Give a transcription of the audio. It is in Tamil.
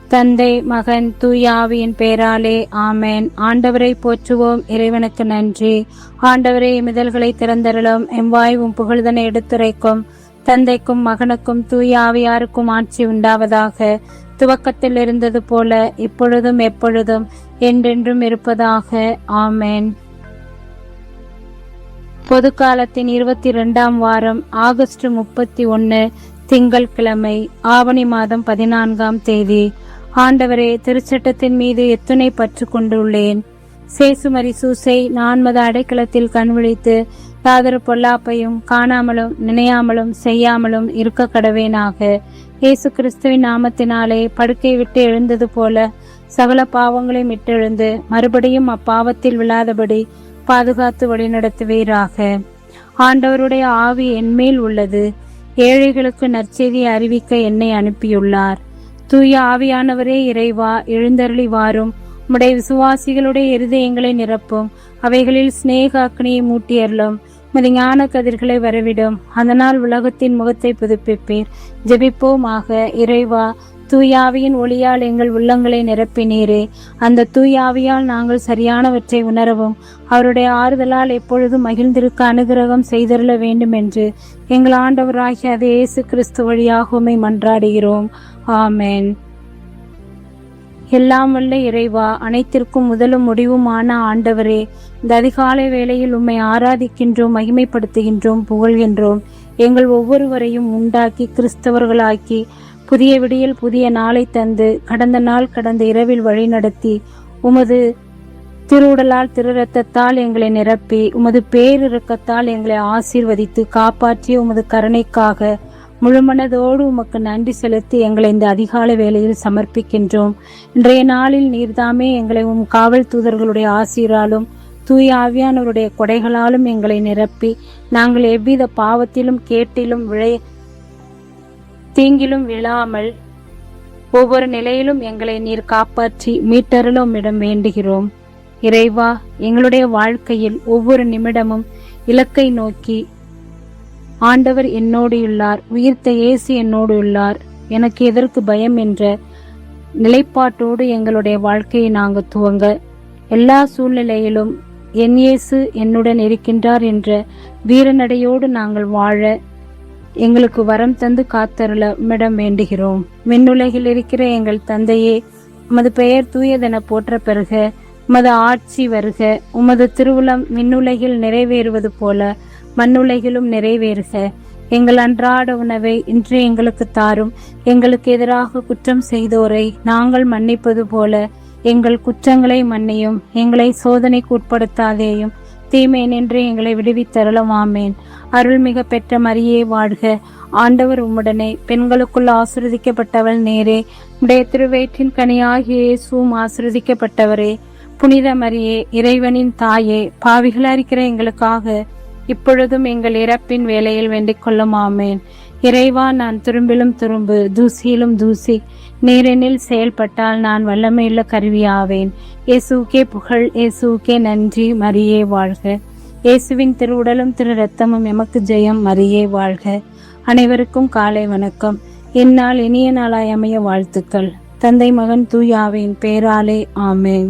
தந்தை, மகன், தூயாவியின் பெயராலே ஆமேன். ஆண்டவரை போற்றுவோம். இறைவனுக்கு நன்றி. ஆண்டவரே, மிதல்களை திறந்தருளும். எம்வாயும் புகழ்தனை எடுத்துரைக்கும். தந்தைக்கும் மகனுக்கும் தூயாவியாருக்கும் ஆட்சி உண்டாவதாக. துவக்கத்தில் இருந்தது போல இப்பொழுதும் எப்பொழுதும் என்றென்றும் இருப்பதாக. ஆமேன். பொது காலத்தின் 22ஆம் வாரம், ஆகஸ்ட் 31, திங்கள் கிழமை, ஆவணி மாதம் 14ஆம் தேதி. ஆண்டவரே, திருச்சட்டத்தின் மீது எத்துணை பற்று கொண்டுள்ளேன். சேசுமரி சூசை நான்மத அடைக்கலத்தில் கண்விழித்து யாதொரு பொல்லாப்பையும் காணாமலும் நினையாமலும் செய்யாமலும் இருக்க கடவேனாக. இயேசு கிறிஸ்துவின் நாமத்தினாலே படுக்கை விட்டு எழுந்தது போல சகல பாவங்களையும் விட்டெழுந்து மறுபடியும் அப்பாவத்தில் விழாதபடி பாதுகாத்து வழிநடத்துவீராக. ஆண்டவருடைய ஆவி என்மேல் உள்ளது. ஏழைகளுக்கு நற்செய்தியை அறிவிக்க என்னை அனுப்பியுள்ளார். தூய ஆவியானவரே, இறைவா, எழுந்தருளி வாரும். உம்முடைய விசுவாசிகளுடைய இருதயங்களை நிரப்பும். அவைகளில் சிநேக அக்னியை மூட்டியருளும். உமது ஞான கதிர்களை வரவிடும். அதனால் உலகத்தின் முகத்தை புதுப்பிப்பீர். ஜெபிப்போமாக. இறைவா, தூயாவியின் ஒளியால் எங்கள் உள்ளங்களை நிரப்பினீரே. அந்த தூயாவியால் நாங்கள் சரியானவற்றை உணரவும் அவருடைய ஆறுதலால் எப்பொழுதும் மகிழ்ந்திருக்க அனுகிரகம் செய்தருள வேண்டும் என்று எங்கள் ஆண்டவராகிய அதே இயேசு கிறிஸ்து வழியாக உம்மை மன்றாடுகிறோம். ஆமேன். எல்லாம் வல்ல இறைவா, அனைத்திற்கும் முதலும் முடிவுமான ஆண்டவரே, இந்த அதிகாலை வேளையில் உம்மை ஆராதிக்கின்றோம், மகிமைப்படுத்துகின்றோம், புகழ்கின்றோம். எங்கள் ஒவ்வொருவரையும் உண்டாக்கி கிறிஸ்தவர்களாக்கி புதிய விடியல் புதிய நாளை தந்து கடந்த நாள் கடந்த இரவில் வழி நடத்தி உமது திருவுடலால் திருரத்தத்தால் எங்களை நிரப்பி உமது பேரிரக்கத்தால் எங்களை ஆசீர்வதித்து காப்பாற்றிய உமது கருணைக்காக முழுமனதோடு உமக்கு நன்றி செலுத்தி எங்களை இந்த அதிகாலை வேளையில் சமர்ப்பிக்கின்றோம். இன்றைய நாளில் நீர்தாமே எங்களை உம் காவல் தூதர்களுடைய ஆசீராலும் தூய ஆவியானவருடைய கொடைகளாலும் எங்களை நிரப்பி நாங்கள் எவ்வித பாவத்திலும் கேட்டிலும் தீங்கிலும் விழாமல் ஒவ்வொரு நிலையிலும் எங்களை நீர் காப்பாற்றி மீட்டருளும் இடம் வேண்டுகிறோம். இறைவா, எங்களுடைய வாழ்க்கையில் ஒவ்வொரு நிமிடமும் இலக்கை நோக்கி ஆண்டவர் என்னோடு உள்ளார், உயிர்த்த இயேசு என்னோடு உள்ளார், எனக்கு எதற்கு பயம் என்ற நிலைப்பாட்டோடு எங்களுடைய வாழ்க்கையை நாங்கள் துவங்க, எல்லா சூழ்நிலையிலும் என் இயேசு என்னுடன் இருக்கின்றார் என்ற வீரநடையோடு நாங்கள் வாழ எங்களுக்கு வரம் தந்து காத்தருள உம்மிடம் வேண்டுகிறோம். விண்ணுலகில் இருக்கிற எங்கள் தந்தையே, உமது பெயர் தூயதென போற்ற பெறுக. உமது ஆட்சி வருக. உமது திருவுளம் விண்ணுலகில் நிறைவேறுவது போல மண்ணுலகிலும் நிறைவேறுக. எங்கள் அன்றாட உணவை இன்று எங்களுக்கு தாரும். எங்களுக்கு எதிராக குற்றம் செய்தோரை நாங்கள் மன்னிப்பது போல எங்கள் குற்றங்களை மன்னியும். எங்களை சோதனைக்கு உட்படுத்தாதேயும், தீமை நின்று எங்களை விடுவித்தருளும். ஆமேன். அருள்மிக பெற்ற மரியே வாழ்க. ஆண்டவர் உம்முடனே, பெண்களுக்குள் ஆசிர்வதிக்கப்பட்டவள் நேரே. உடைய திருவயிற்றின் கனியாகிய இயேசுவும் ஆசிர்வதிக்கப்பட்டவரே. புனித மரியே, இறைவனின் தாயே, பாவிகளா இருக்கிற எங்களுக்காக இப்பொழுதும் எங்கள் இறப்பின் வேளையில் வேண்டிக் கொள்ளும். ஆமேன். இறைவா, நான் துரும்பிலும் துரும்பு தூசியிலும் தூசி, நீரெனில் செயல்பட்டால் நான் வல்லமையுள்ள கருவியாவேன். இயேசுக்கே புகழ், இயேசுக்கே நன்றி. மரியே வாழ்க. இயேசுவின் திருவுடலும் திரு ரத்தமும் எமக்கு ஜெயம். மரியே வாழ்க. அனைவருக்கும் காலை வணக்கம். இந்நாள் இனிய நாளாய் அமைய வாழ்த்துக்கள். தந்தை, மகன், தூயாவின் பேராலே. ஆமேன்.